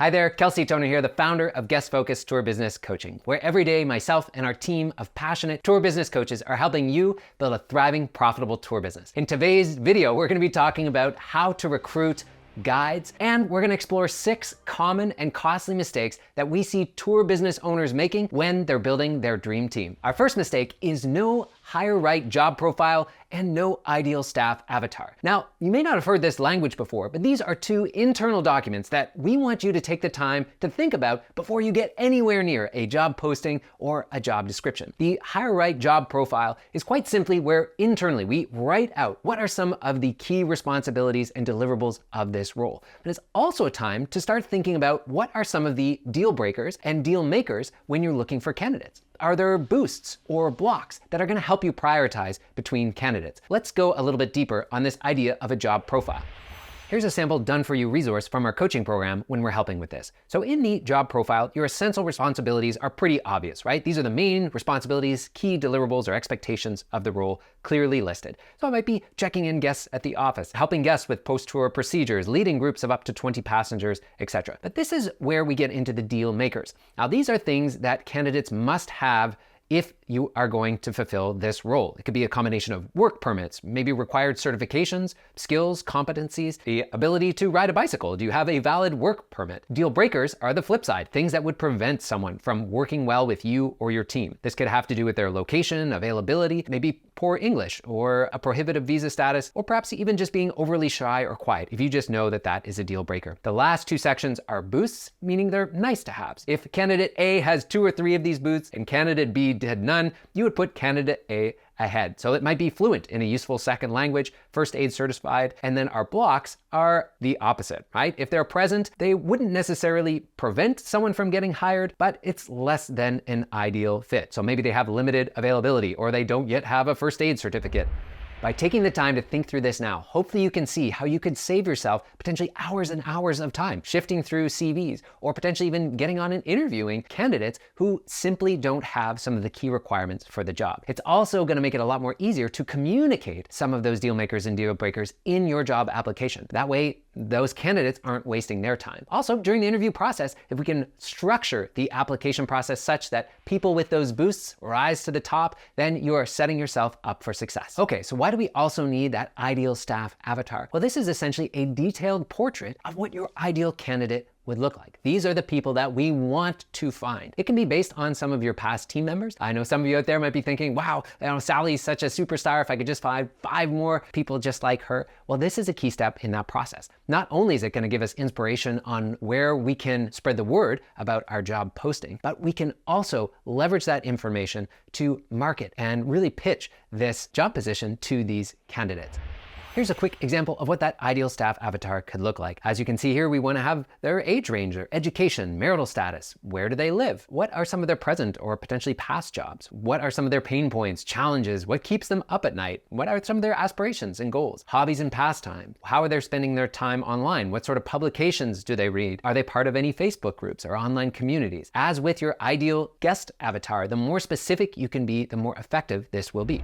Hi there, Kelsey Toner here, the founder of Guest Focused Tour Business Coaching, where every day myself and our team of passionate tour business coaches are helping you build a thriving, profitable tour business. In today's video, we're going to be talking about how to recruit guides, and we're going to explore 6 common and costly mistakes that we see tour business owners making when they're building their dream team. Our first mistake is no hire right job profile and no ideal staff avatar. Now, you may not have heard this language before, but these are 2 internal documents that we want you to take the time to think about before you get anywhere near a job posting or a job description. The hire right job profile is quite simply where internally we write out what are some of the key responsibilities and deliverables of this role. But it's also a time to start thinking about what are some of the deal breakers and deal makers when you're looking for candidates. Are there boosts or blocks that are going to help you prioritize between candidates? Let's go a little bit deeper on this idea of a job profile. Here's a sample done-for-you resource from our coaching program when we're helping with this. So in the job profile, your essential responsibilities are pretty obvious, right? These are the main responsibilities, key deliverables, or expectations of the role clearly listed. So it might be checking in guests at the office, helping guests with post-tour procedures, leading groups of up to 20 passengers, etc. But this is where we get into the deal makers. Now, these are things that candidates must have if you are going to fulfill this role. It could be a combination of work permits, maybe required certifications, skills, competencies, the ability to ride a bicycle. Do you have a valid work permit? Deal breakers are the flip side, things that would prevent someone from working well with you or your team. This could have to do with their location, availability, maybe poor English, or a prohibitive visa status, or perhaps even just being overly shy or quiet, if you just know that that is a deal breaker. The last 2 sections are boosts, meaning they're nice to haves. If candidate A has 2 or 3 of these boosts and candidate B had none, you would put candidate A ahead. So it might be fluent in a useful second language, first aid certified, and then our blocks are the opposite, right? If they're present, they wouldn't necessarily prevent someone from getting hired, but it's less than an ideal fit. So maybe they have limited availability or they don't yet have a first aid certificate. By taking the time to think through this now, hopefully you can see how you could save yourself potentially hours and hours of time shifting through CVs, or potentially even getting on and interviewing candidates who simply don't have some of the key requirements for the job. It's also going to make it a lot more easier to communicate some of those deal makers and deal breakers in your job application. That way, those candidates aren't wasting their time. Also, during the interview process, if we can structure the application process such that people with those boosts rise to the top, then you are setting yourself up for success. Okay, so why do we also need that ideal staff avatar? Well, this is essentially a detailed portrait of what your ideal candidate would look like. These are the people that we want to find. It can be based on some of your past team members. I know some of you out there might be thinking, wow, Sally's such a superstar. If I could just find 5 more people just like her. Well, this is a key step in that process. Not only is it going to give us inspiration on where we can spread the word about our job posting, but we can also leverage that information to market and really pitch this job position to these candidates. Here's a quick example of what that ideal staff avatar could look like. As you can see here, we want to have their age range, their education, marital status, where do they live? What are some of their present or potentially past jobs? What are some of their pain points, challenges? What keeps them up at night? What are some of their aspirations and goals? Hobbies and pastime? How are they spending their time online? What sort of publications do they read? Are they part of any Facebook groups or online communities? As with your ideal guest avatar, the more specific you can be, the more effective this will be.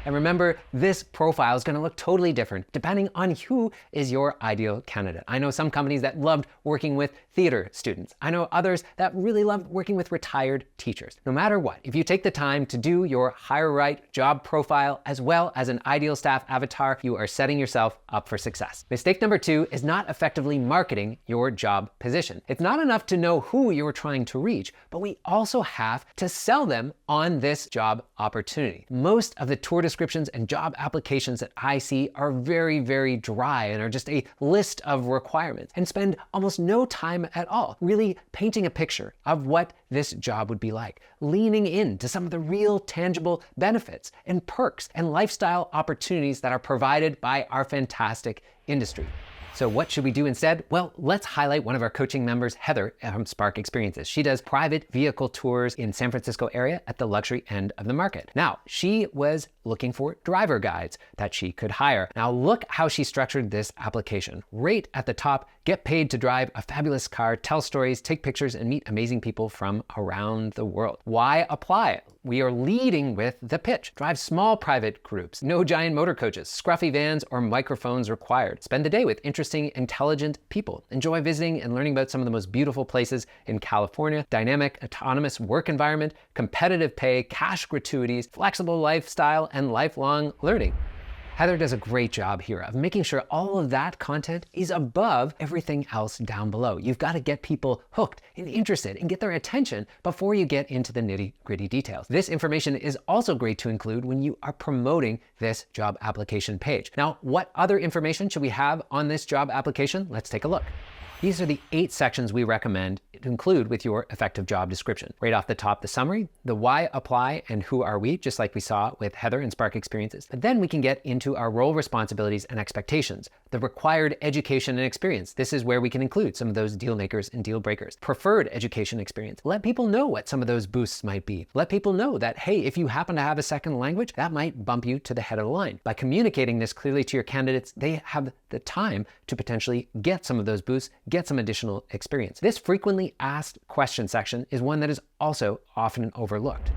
And remember, this profile is going to look totally different depending on who is your ideal candidate. I know some companies that loved working with theater students. I know others that really loved working with retired teachers. No matter what, if you take the time to do your hire right job profile as well as an ideal staff avatar, you are setting yourself up for success. Mistake number 2 is not effectively marketing your job position. It's not enough to know who you're trying to reach, but we also have to sell them on this job opportunity. Most of the tour descriptions and job applications that I see are very, very dry and are just a list of requirements and spend almost no time at all really painting a picture of what this job would be like, leaning into some of the real tangible benefits and perks and lifestyle opportunities that are provided by our fantastic industry. So what should we do instead? Well, let's highlight one of our coaching members, Heather from Spark Experiences. She does private vehicle tours in San Francisco area at the luxury end of the market. Now, she was looking for driver guides that she could hire. Now look how she structured this application. Right at the top, get paid to drive a fabulous car, tell stories, take pictures, and meet amazing people from around the world. Why apply? We are leading with the pitch. Drive small private groups, no giant motor coaches, scruffy vans, or microphones required. Spend the day with interesting interesting, intelligent people. Enjoy visiting and learning about some of the most beautiful places in California. Dynamic, autonomous work environment, competitive pay, cash gratuities, flexible lifestyle, and lifelong learning. Heather does a great job here of making sure all of that content is above everything else down below. You've got to get people hooked and interested and get their attention before you get into the nitty-gritty details. This information is also great to include when you are promoting this job application page. Now, what other information should we have on this job application? Let's take a look. These are the 8 sections we recommend to include with your effective job description. Right off the top, the summary, the why apply and who are we, just like we saw with Heather and Spark Experiences. But then we can get into our role responsibilities and expectations, the required education and experience. This is where we can include some of those deal makers and deal breakers. Preferred education experience. Let people know what some of those boosts might be. Let people know that, hey, if you happen to have a second language, that might bump you to the head of the line. By communicating this clearly to your candidates, they have the time to potentially get some of those boosts, get some additional experience. This frequently asked question section is one that is also often overlooked.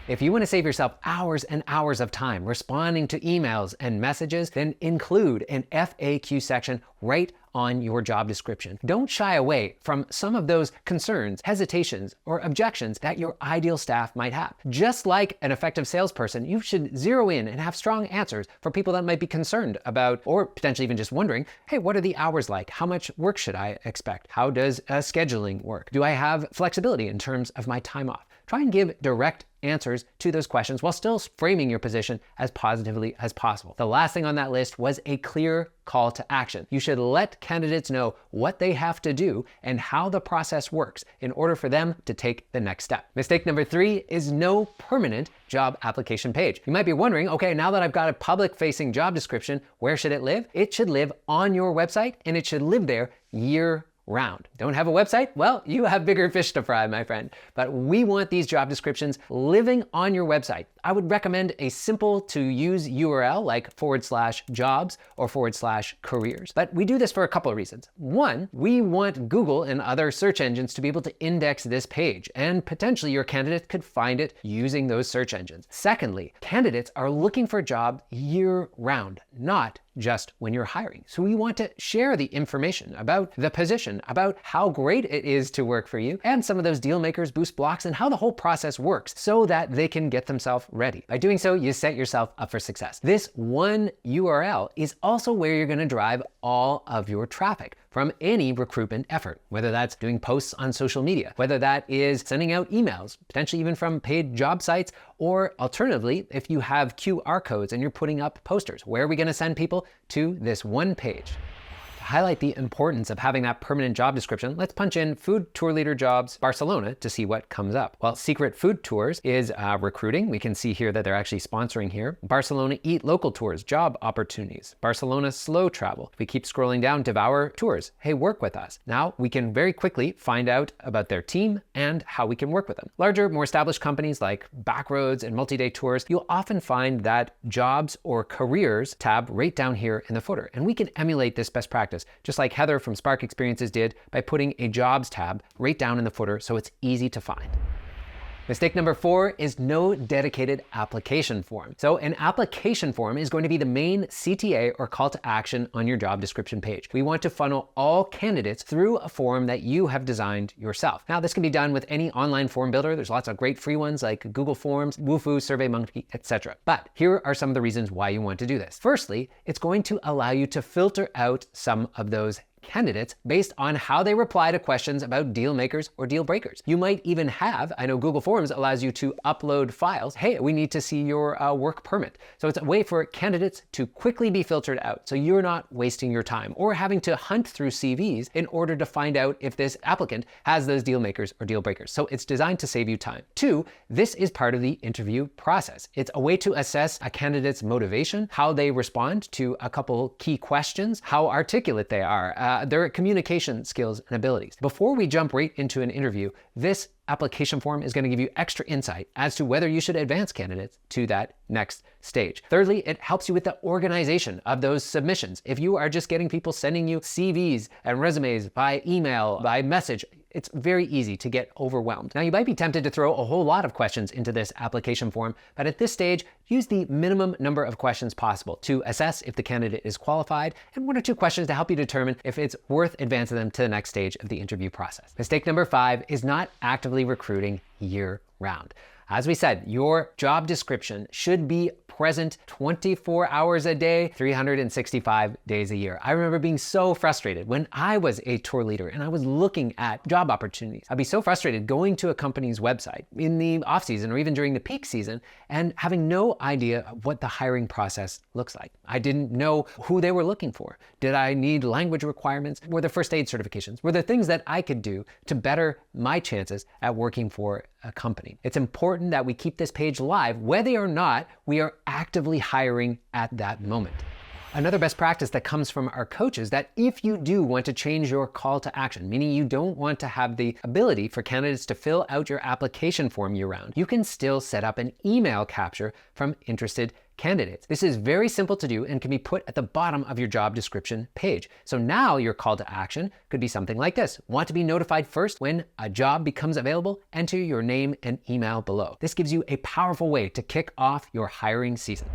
If you want to save yourself hours and hours of time responding to emails and messages, then include an FAQ section right on your job description. Don't shy away from some of those concerns, hesitations, or objections that your ideal staff might have. Just like an effective salesperson, you should zero in and have strong answers for people that might be concerned about, or potentially even just wondering, hey, what are the hours like? How much work should I expect? How does scheduling work? Do I have flexibility in terms of my time off? Try and give direct answers to those questions while still framing your position as positively as possible. The last thing on that list was a clear call to action. You should let candidates know what they have to do and how the process works in order for them to take the next step. Mistake number 3 is no permanent job application page. You might be wondering, okay, now that I've got a public-facing job description, where should it live? It should live on your website, and it should live there year round. Don't have a website? Well, you have bigger fish to fry, my friend. But we want these job descriptions living on your website. I would recommend a simple to use URL like /jobs or /careers. But we do this for a couple of reasons. One, we want Google and other search engines to be able to index this page, and potentially your candidate could find it using those search engines. Secondly, candidates are looking for a job year round, not just when you're hiring. So we want to share the information about the position, about how great it is to work for you, and some of those deal makers, boost blocks, and how the whole process works so that they can get themselves ready. By doing so, you set yourself up for success. This one URL is also where you're going to drive all of your traffic from any recruitment effort, whether that's doing posts on social media, whether that is sending out emails, potentially even from paid job sites, or alternatively, if you have QR codes and you're putting up posters, where are we going to send people to this one page? To highlight the importance of having that permanent job description, let's punch in food tour leader jobs Barcelona to see what comes up. Well, Secret Food Tours is recruiting. We can see here that they're actually sponsoring here. Barcelona Eat Local Tours, job opportunities. Barcelona Slow Travel. If we keep scrolling down, Devour Tours. Hey, work with us. Now we can very quickly find out about their team and how we can work with them. Larger, more established companies like Backroads and Multi-Day Tours, you'll often find that jobs or careers tab right down here in the footer. And we can emulate this best practice, just like Heather from Spark Experiences did by putting a jobs tab right down in the footer so it's easy to find. Mistake number 4 is no dedicated application form. So an application form is going to be the main CTA or call to action on your job description page. We want to funnel all candidates through a form that you have designed yourself. Now, this can be done with any online form builder. There's lots of great free ones like Google Forms, Woohoo, SurveyMonkey, etc. But here are some of the reasons why you want to do this. Firstly, it's going to allow you to filter out some of those candidates based on how they reply to questions about deal makers or deal breakers. You might even have, I know Google Forms allows you to upload files. Hey, we need to see your work permit. So it's a way for candidates to quickly be filtered out so you're not wasting your time or having to hunt through CVs in order to find out if this applicant has those deal makers or deal breakers. So it's designed to save you time. 2, this is part of the interview process. It's a way to assess a candidate's motivation, how they respond to a couple key questions, how articulate they are, their communication skills and abilities. Before we jump right into an interview, this application form is going to give you extra insight as to whether you should advance candidates to that next stage. Thirdly, it helps you with the organization of those submissions. If you are just getting people sending you CVs and resumes by email, by message, it's very easy to get overwhelmed. Now, you might be tempted to throw a whole lot of questions into this application form, but at this stage, use the minimum number of questions possible to assess if the candidate is qualified, and 1 or 2 questions to help you determine if it's worth advancing them to the next stage of the interview process. Mistake number 5 is not actively recruiting year-round. As we said, your job description should be present 24 hours a day, 365 days a year. I remember being so frustrated when I was a tour leader and I was looking at job opportunities. I'd be so frustrated going to a company's website in the off season or even during the peak season and having no idea what the hiring process looks like. I didn't know who they were looking for. Did I need language requirements? Were there first aid certifications? Were there things that I could do to better my chances at working for a company? It's important that we keep this page live, whether or not we are actively hiring at that moment. Another best practice that comes from our coaches that if you do want to change your call to action, meaning you don't want to have the ability for candidates to fill out your application form year-round, you can still set up an email capture from interested candidates. This is very simple to do and can be put at the bottom of your job description page. So now your call to action could be something like this. Want to be notified first when a job becomes available? Enter your name and email below. This gives you a powerful way to kick off your hiring season.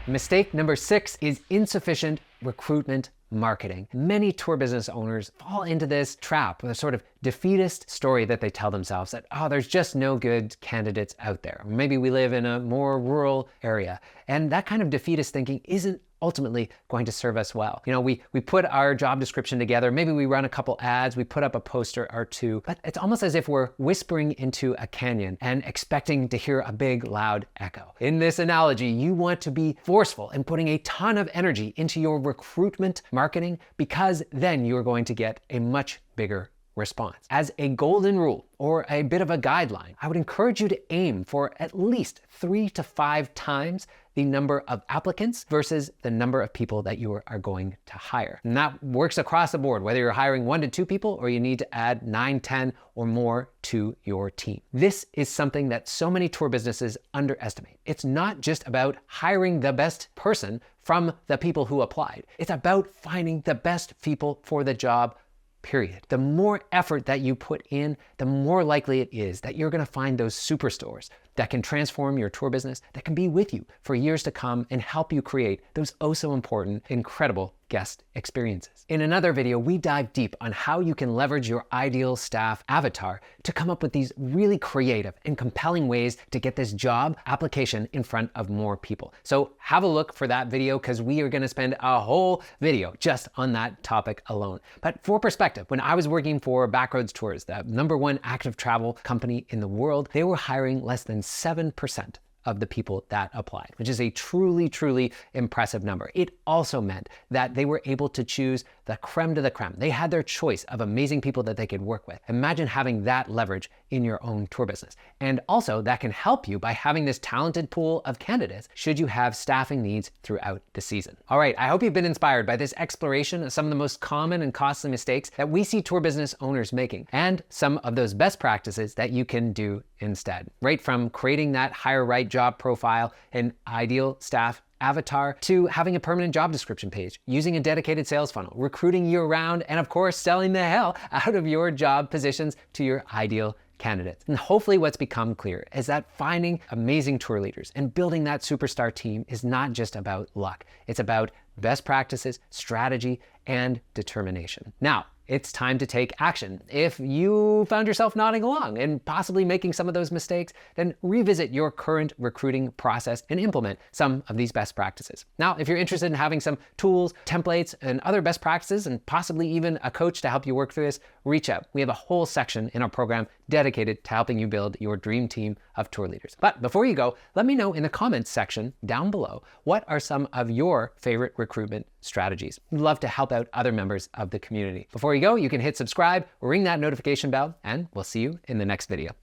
Mistake number 6 is insufficient recruitment marketing. Many tour business owners fall into this trap, a sort of defeatist story that they tell themselves that, oh, there's just no good candidates out there. Maybe we live in a more rural area. And that kind of defeatist thinking isn't ultimately going to serve us well. You know, we put our job description together, maybe we run a couple ads, we put up a poster or 2, but it's almost as if we're whispering into a canyon and expecting to hear a big, loud echo. In this analogy, you want to be forceful and putting a ton of energy into your recruitment marketing, because then you're going to get a much bigger response. As a golden rule or a bit of a guideline, I would encourage you to aim for at least 3 to 5 times the number of applicants versus the number of people that you are going to hire. And that works across the board, whether you're hiring 1 to 2 people or you need to add 9, 10 or more to your team. This is something that so many tour businesses underestimate. It's not just about hiring the best person from the people who applied. It's about finding the best people for the job, period. The more effort that you put in, the more likely it is that you're going to find those superstars that can transform your tour business, that can be with you for years to come and help you create those oh so important, incredible guest experiences. In another video, we dive deep on how you can leverage your ideal staff avatar to come up with these really creative and compelling ways to get this job application in front of more people. So have a look for that video, because we are going to spend a whole video just on that topic alone. But for perspective, when I was working for Backroads Tours, the #1 active travel company in the world, they were hiring less than 7% of the people that applied, which is a truly, truly impressive number. It also meant that they were able to choose the creme de la creme. They had their choice of amazing people that they could work with. Imagine having that leverage in your own tour business. And also that can help you by having this talented pool of candidates should you have staffing needs throughout the season. All right, I hope you've been inspired by this exploration of some of the most common and costly mistakes that we see tour business owners making, and some of those best practices that you can do instead. Right from creating that hire right job profile and ideal staff avatar to having a permanent job description page, using a dedicated sales funnel, recruiting year-round, and of course, selling the hell out of your job positions to your ideal candidates. And hopefully what's become clear is that finding amazing tour leaders and building that superstar team is not just about luck. It's about best practices, strategy, and determination. Now, it's time to take action. If you found yourself nodding along and possibly making some of those mistakes, then revisit your current recruiting process and implement some of these best practices. Now, if you're interested in having some tools, templates, and other best practices, and possibly even a coach to help you work through this, reach out. We have a whole section in our program dedicated to helping you build your dream team of tour leaders. But before you go, let me know in the comments section down below, what are some of your favorite recruitment strategies? We'd love to help out other members of the community. Before you go, you can hit subscribe, ring that notification bell, and we'll see you in the next video.